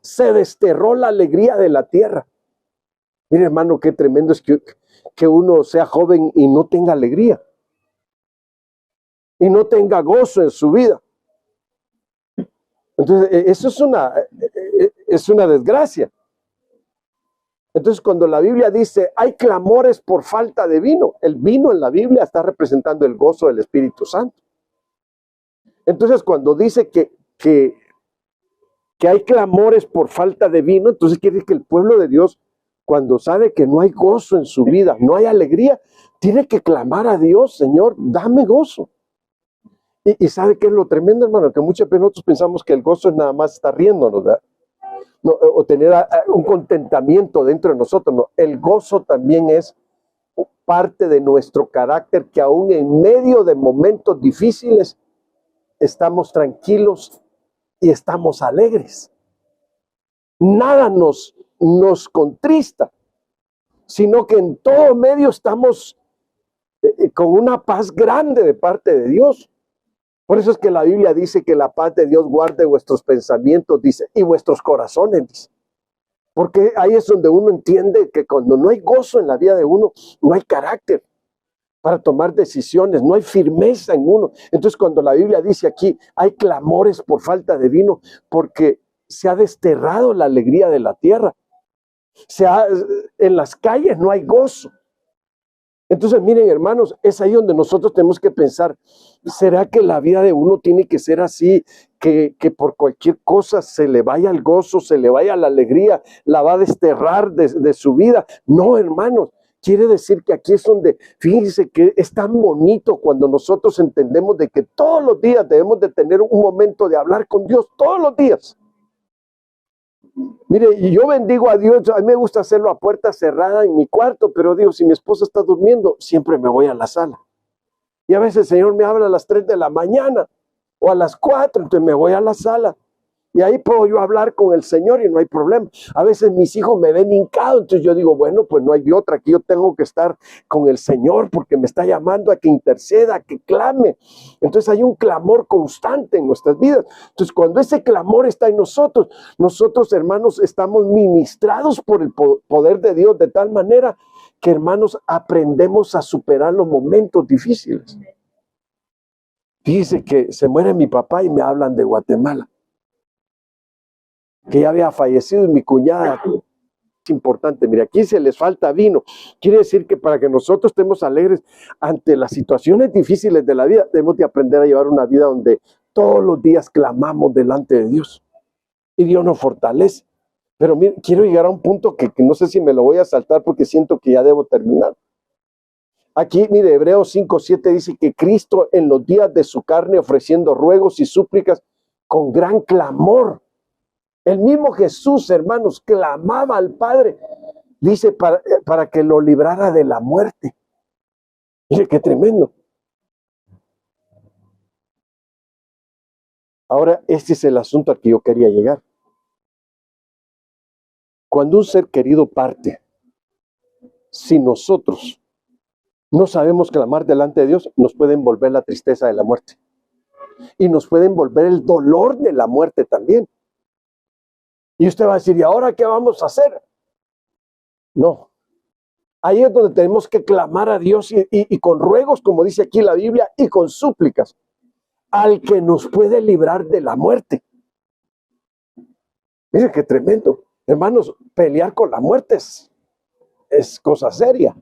Se desterró la alegría de la tierra. Mire, hermano, qué tremendo es que uno sea joven y no tenga alegría. Y no tenga gozo en su vida. Entonces, eso es una desgracia. Entonces, cuando la Biblia dice, hay clamores por falta de vino, el vino en la Biblia está representando el gozo del Espíritu Santo. Entonces, cuando dice que hay clamores por falta de vino, entonces quiere decir que el pueblo de Dios, cuando sabe que no hay gozo en su vida, no hay alegría, tiene que clamar a Dios, Señor, dame gozo. Y ¿sabe qué es lo tremendo, hermano? Que muchas veces nosotros pensamos que el gozo es nada más estar riéndonos, ¿verdad? No, o tener un contentamiento dentro de nosotros. No, el gozo también es parte de nuestro carácter, que aún en medio de momentos difíciles estamos tranquilos y estamos alegres. Nada nos contrista, sino que en todo medio estamos con una paz grande de parte de Dios. Por eso es que la Biblia dice que la paz de Dios guarde vuestros pensamientos, dice, y vuestros corazones, dice. Porque ahí es donde uno entiende que cuando no hay gozo en la vida de uno, no hay carácter para tomar decisiones, no hay firmeza en uno. Entonces, cuando la Biblia dice aquí, hay clamores por falta de vino, porque se ha desterrado la alegría de la tierra. En las calles no hay gozo. Entonces, miren, hermanos, es ahí donde nosotros tenemos que pensar, ¿será que la vida de uno tiene que ser así, que por cualquier cosa se le vaya el gozo, se le vaya la alegría, la va a desterrar de su vida? No, hermanos, quiere decir que aquí es donde, fíjense que es tan bonito cuando nosotros entendemos de que todos los días debemos de tener un momento de hablar con Dios, todos los días. Mire, y yo bendigo a Dios, a mí me gusta hacerlo a puerta cerrada en mi cuarto, pero digo, si mi esposa está durmiendo, siempre me voy a la sala. Y a veces el Señor me habla a las 3 de la mañana o a las 4, entonces me voy a la sala Y ahí puedo yo hablar con el Señor y no hay problema. A veces mis hijos me ven hincado, entonces yo digo, bueno, pues no hay de otra, aquí yo tengo que estar con el Señor porque me está llamando a que interceda, a que clame. Entonces hay un clamor constante en nuestras vidas. Entonces cuando ese clamor está en nosotros, hermanos, estamos ministrados por el poder de Dios de tal manera que, hermanos, aprendemos a superar los momentos difíciles. Dice que se muere mi papá y me hablan de Guatemala, que ya había fallecido, y mi cuñada. Es importante, mire, aquí se les falta vino. Quiere decir que para que nosotros estemos alegres ante las situaciones difíciles de la vida, debemos de aprender a llevar una vida donde todos los días clamamos delante de Dios y Dios nos fortalece. Pero mire, quiero llegar a un punto que no sé si me lo voy a saltar porque siento que ya debo terminar. Aquí, mire, Hebreos 5:7 dice que Cristo en los días de su carne, ofreciendo ruegos y súplicas con gran clamor. El mismo Jesús, hermanos, clamaba al Padre, dice, para que lo librara de la muerte. Mire qué tremendo. Ahora, este es el asunto al que yo quería llegar. Cuando un ser querido parte, si nosotros no sabemos clamar delante de Dios, nos puede envolver la tristeza de la muerte. Y nos puede envolver el dolor de la muerte también. Y usted va a decir, ¿y ahora qué vamos a hacer? No. Ahí es donde tenemos que clamar a Dios y con ruegos, como dice aquí la Biblia, y con súplicas, al que nos puede librar de la muerte. Mire qué tremendo. Hermanos, pelear con la muerte es cosa seria.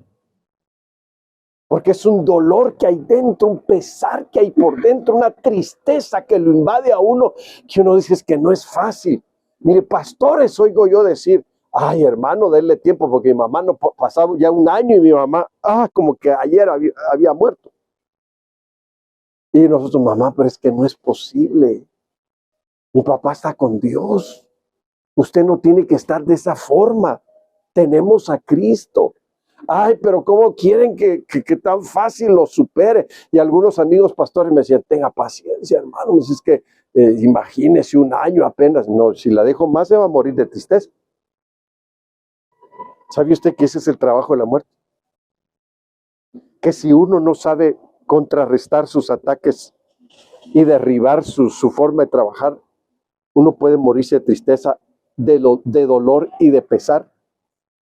Porque es un dolor que hay dentro, un pesar que hay por dentro, una tristeza que lo invade a uno, que uno dice es que no es fácil. Mire, pastores, oigo yo decir, ay, hermano, denle tiempo, porque mi mamá no pasaba ya un año y mi mamá, como que ayer había muerto. Y nosotros, mamá, pero es que no es posible. Mi papá está con Dios. Usted no tiene que estar de esa forma. Tenemos a Cristo. Ay, pero ¿cómo quieren que tan fácil lo supere? Y algunos amigos pastores me decían, tenga paciencia, hermano. Es que imagínese un año apenas. No, si la dejo más se va a morir de tristeza. ¿Sabe usted que ese es el trabajo de la muerte? Que si uno no sabe contrarrestar sus ataques y derribar su forma de trabajar, uno puede morirse de tristeza, de dolor y de pesar.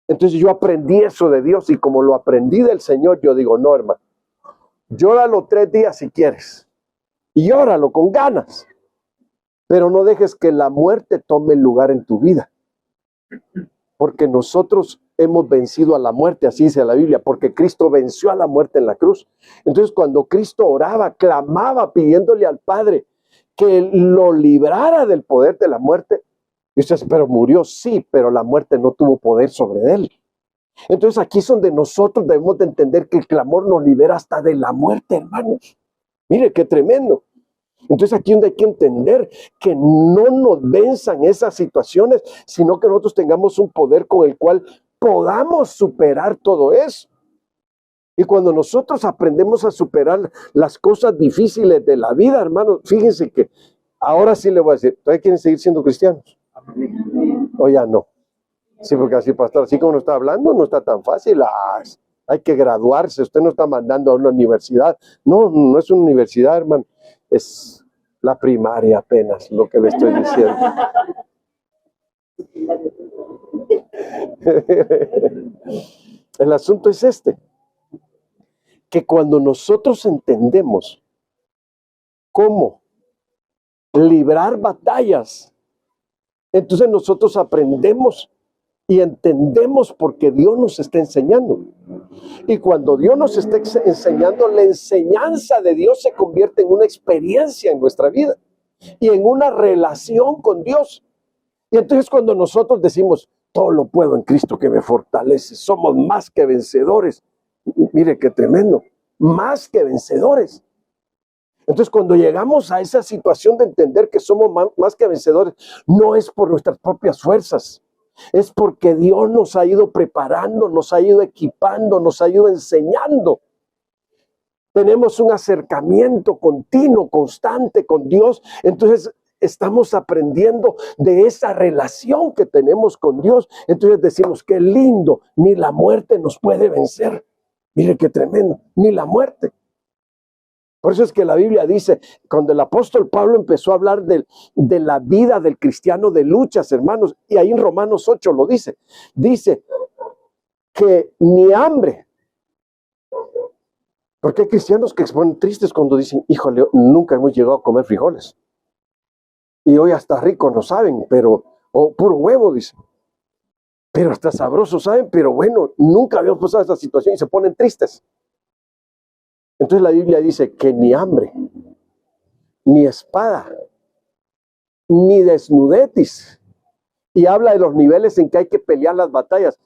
Entonces yo aprendí eso de Dios y como lo aprendí del Señor, yo digo, no, hermano, llóralo 3 días si quieres y llóralo con ganas, pero no dejes que la muerte tome el lugar en tu vida, porque nosotros hemos vencido a la muerte, así dice la Biblia, porque Cristo venció a la muerte en la cruz. Entonces cuando Cristo oraba, clamaba pidiéndole al Padre que lo librara del poder de la muerte, y usted dice, pero murió, sí, pero la muerte no tuvo poder sobre él. Entonces aquí es donde nosotros debemos de entender que el clamor nos libera hasta de la muerte, hermanos. Mire qué tremendo. Entonces aquí es donde hay que entender que no nos venzan esas situaciones, sino que nosotros tengamos un poder con el cual podamos superar todo eso. Y cuando nosotros aprendemos a superar las cosas difíciles de la vida, hermanos, fíjense que ahora sí le voy a decir, ¿todavía quieren seguir siendo cristianos? O ya no. Sí, porque así, pastor, así como nos está hablando, no está tan fácil. Hay que graduarse, usted no está mandando a una universidad. No, no es una universidad, hermano. Es la primaria apenas, lo que le estoy diciendo. El asunto es este, que cuando nosotros entendemos cómo librar batallas, entonces nosotros aprendemos y entendemos porque Dios nos está enseñando. Y cuando Dios nos está enseñando, la enseñanza de Dios se convierte en una experiencia en nuestra vida y en una relación con Dios. Y entonces cuando nosotros decimos, todo lo puedo en Cristo que me fortalece, somos más que vencedores. Mire qué tremendo, más que vencedores. Entonces cuando llegamos a esa situación de entender que somos más que vencedores, no es por nuestras propias fuerzas, es porque Dios nos ha ido preparando, nos ha ido equipando, nos ha ido enseñando. Tenemos un acercamiento continuo, constante con Dios. Entonces estamos aprendiendo de esa relación que tenemos con Dios. Entonces decimos, qué lindo, ni la muerte nos puede vencer. Mire qué tremendo, ni la muerte. Por eso es que la Biblia dice, cuando el apóstol Pablo empezó a hablar de la vida del cristiano de luchas, hermanos, y ahí en Romanos 8 lo dice que ni hambre, porque hay cristianos que se ponen tristes cuando dicen, híjole, nunca hemos llegado a comer frijoles, y hoy hasta rico no saben, pero, o puro huevo, dicen, pero hasta sabroso saben, pero bueno, nunca habíamos pasado esta situación y se ponen tristes. Entonces la Biblia dice que ni hambre, ni espada, ni desnudetis. Y habla de los niveles en que hay que pelear las batallas.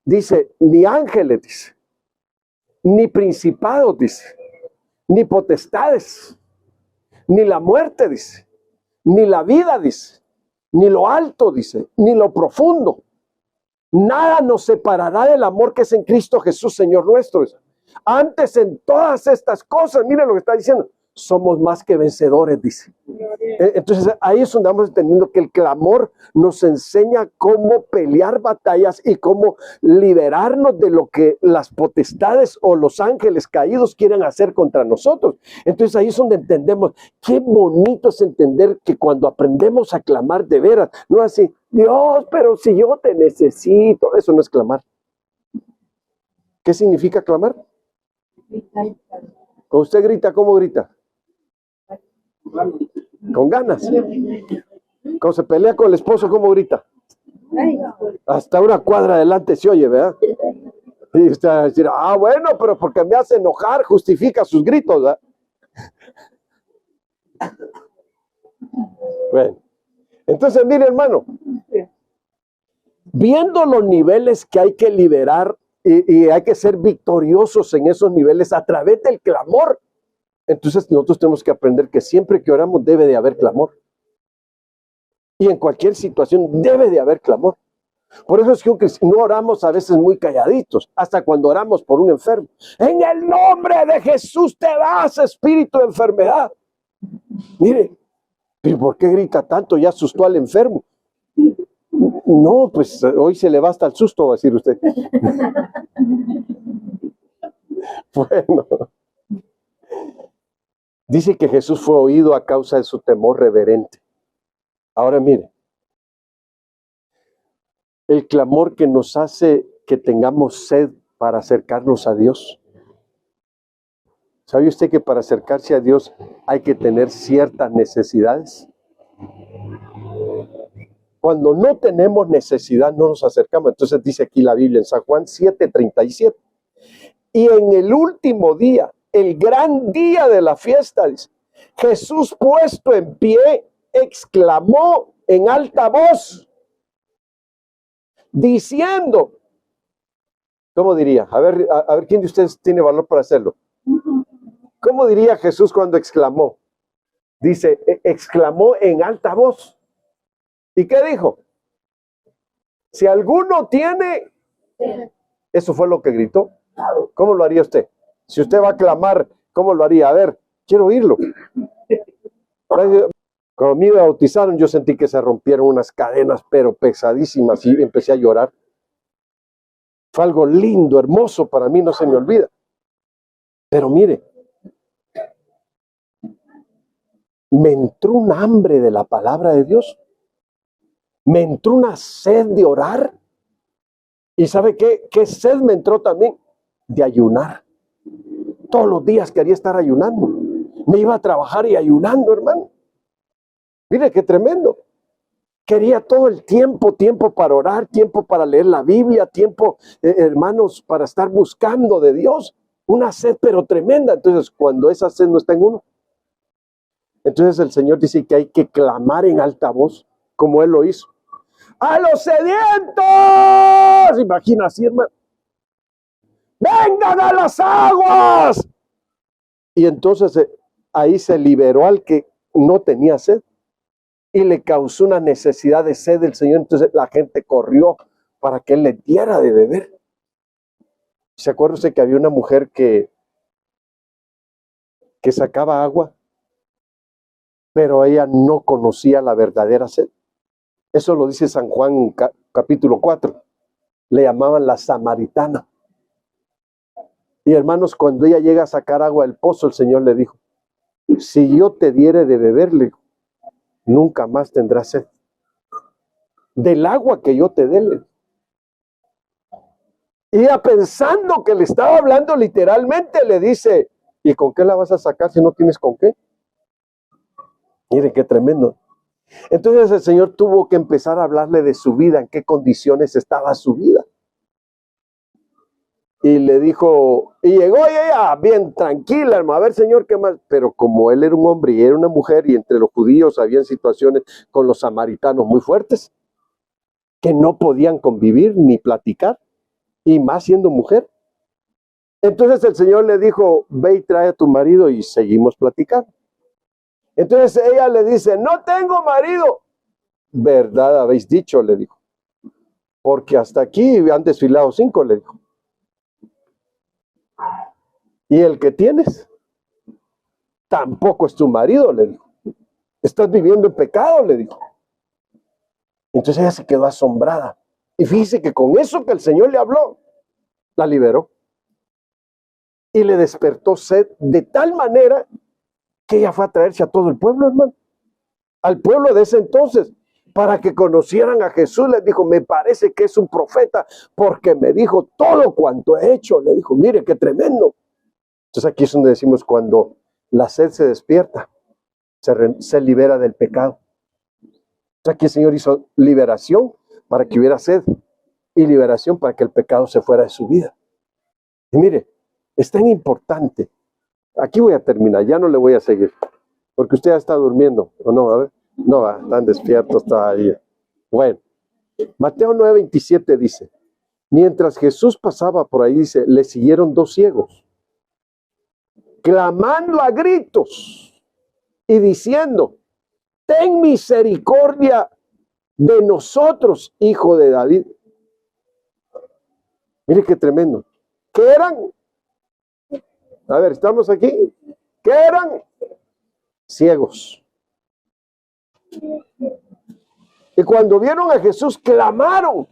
Dice, ni ángeles, dice, ni principados, dice, ni potestades, ni la muerte, dice, ni la vida, dice, ni lo alto, dice, ni lo profundo. Nada nos separará del amor que es en Cristo Jesús, Señor nuestro. Antes en todas estas cosas, miren lo que está diciendo, somos más que vencedores, dice. Entonces ahí es donde vamos entendiendo que el clamor nos enseña cómo pelear batallas y cómo liberarnos de lo que las potestades o los ángeles caídos quieren hacer contra nosotros. Entonces ahí es donde entendemos, qué bonito es entender que cuando aprendemos a clamar de veras, no así, Dios, pero si yo te necesito, eso no es clamar. ¿Qué significa clamar? Cuando usted grita, ¿cómo grita? Con ganas. Cuando se pelea con el esposo, ¿cómo grita? Hasta una cuadra adelante se oye, ¿verdad? Y usted va a decir, bueno, pero porque me hace enojar, justifica sus gritos, ¿verdad? Bueno, entonces mire, hermano, viendo los niveles que hay que liberar y hay que ser victoriosos en esos niveles a través del clamor, entonces nosotros tenemos que aprender que siempre que oramos debe de haber clamor. Y en cualquier situación debe de haber clamor. Por eso es que no oramos a veces muy calladitos, hasta cuando oramos por un enfermo. En el nombre de Jesús te vas, espíritu de enfermedad. Mire, ¿pero por qué grita tanto? Ya asustó al enfermo. No, pues hoy se le va hasta el susto, va a decir usted. Bueno, dice que Jesús fue oído a causa de su temor reverente. Ahora mire, el clamor que nos hace que tengamos sed para acercarnos a Dios. ¿Sabe usted que para acercarse a Dios hay que tener ciertas necesidades? Cuando no tenemos necesidad, no nos acercamos. Entonces dice aquí la Biblia en San Juan 7:37. Y en el último día, el gran día de la fiesta, dice, Jesús puesto en pie, exclamó en alta voz, diciendo, ¿cómo diría? A ver quién de ustedes tiene valor para hacerlo. ¿Cómo diría Jesús cuando exclamó? Dice, exclamó en alta voz. ¿Y qué dijo? Si alguno tiene, eso fue lo que gritó. ¿Cómo lo haría usted? Si usted va a clamar, ¿cómo lo haría? A ver, quiero oírlo. Cuando me bautizaron, yo sentí que se rompieron unas cadenas, pero pesadísimas, y empecé a llorar. Fue algo lindo, hermoso, para mí no se me olvida. Pero mire, me entró un hambre de la palabra de Dios. Me entró una sed de orar. ¿Y sabe qué? ¿Qué sed me entró también? De ayunar. Todos los días quería estar ayunando. Me iba a trabajar y ayunando, hermano. Mire qué tremendo. Quería todo el tiempo para orar, tiempo para leer la Biblia, tiempo, hermanos, para estar buscando de Dios. Una sed, pero tremenda. Entonces, cuando esa sed no está en uno, entonces el Señor dice que hay que clamar en alta voz, como Él lo hizo. ¡A los sedientos! Imagina así, hermano. ¡Vengan a las aguas! Y entonces ahí se liberó al que no tenía sed y le causó una necesidad de sed del Señor. Entonces la gente corrió para que Él le diera de beber. ¿Se acuerda usted que había una mujer que sacaba agua? pero ella no conocía la verdadera sed. Eso lo dice San Juan capítulo 4. Le llamaban la samaritana. Y hermanos, cuando ella llega a sacar agua del pozo, el Señor le dijo: si yo te diere de beber, le dijo, nunca más tendrás sed. Del agua que yo te dé. Y ella, pensando que le estaba hablando literalmente, le dice: ¿y con qué la vas a sacar si no tienes con qué? Miren qué tremendo. Entonces el Señor tuvo que empezar a hablarle de su vida, en qué condiciones estaba su vida. Y le dijo, y llegó ella bien tranquila, hermano, a ver, Señor, ¿qué más? Pero como él era un hombre y era una mujer, y entre los judíos habían situaciones con los samaritanos muy fuertes, que no podían convivir ni platicar, y más siendo mujer. Entonces el Señor le dijo: ve y trae a tu marido, y seguimos platicando. Entonces ella le dice: no tengo marido. ¿Verdad habéis dicho? Le dijo. Porque hasta aquí han desfilado 5, le dijo. Y el que tienes tampoco es tu marido, le dijo. Estás viviendo en pecado, le dijo. Entonces ella se quedó asombrada. Y fíjese que con eso que el Señor le habló, la liberó. Y le despertó sed de tal manera que ella fue a traerse a todo el pueblo, hermano. Al pueblo de ese entonces, para que conocieran a Jesús. Les dijo: me parece que es un profeta, porque me dijo todo cuanto he hecho. Le dijo: mire qué tremendo. Entonces aquí es donde decimos, cuando la sed se despierta, se libera del pecado. Entonces aquí el Señor hizo liberación para que hubiera sed, y liberación para que el pecado se fuera de su vida. Y mire, es tan importante. Aquí voy a terminar, ya no le voy a seguir, porque usted ya está durmiendo, ¿o no? A ver, no, están despiertos todavía. Bueno, Mateo 9:27 dice: mientras Jesús pasaba por ahí, dice, le siguieron 2 ciegos, clamando a gritos y diciendo: ten misericordia de nosotros, hijo de David. Mire qué tremendo. ¿Qué eran? A ver, ¿estamos aquí? ¿Qué eran? Ciegos. Y cuando vieron a Jesús, clamaron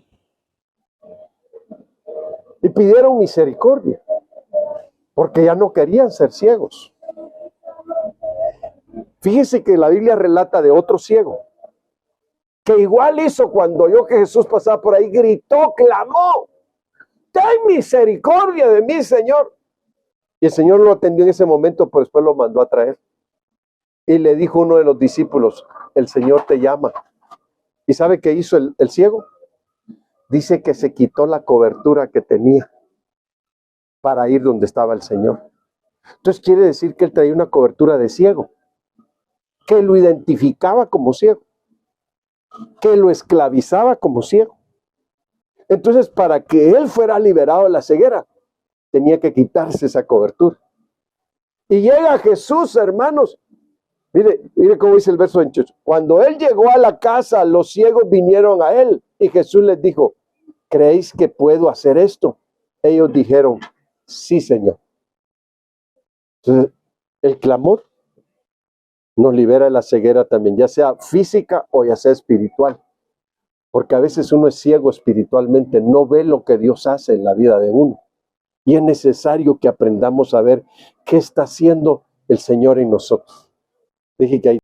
y pidieron misericordia, porque ya no querían ser ciegos. Fíjese que la Biblia relata de otro ciego, que igual hizo cuando oyó que Jesús pasaba por ahí, gritó, clamó: ten misericordia de mí, Señor. Y el Señor lo atendió en ese momento, pero después lo mandó a traer. Y le dijo uno de los discípulos: el Señor te llama. ¿Y sabe qué hizo el ciego? Dice que se quitó la cobertura que tenía para ir donde estaba el Señor. Entonces quiere decir que él traía una cobertura de ciego, que lo identificaba como ciego, que lo esclavizaba como ciego. Entonces, para que él fuera liberado de la ceguera, tenía que quitarse esa cobertura. Y llega Jesús, hermanos. Mire cómo dice el verso 28. Cuando él llegó a la casa, los ciegos vinieron a él, y Jesús les dijo: ¿creéis que puedo hacer esto? Ellos dijeron: sí, Señor. Entonces, el clamor nos libera de la ceguera también, ya sea física o ya sea espiritual. Porque a veces uno es ciego espiritualmente, no ve lo que Dios hace en la vida de uno. Y es necesario que aprendamos a ver qué está haciendo el Señor en nosotros. Dije que hay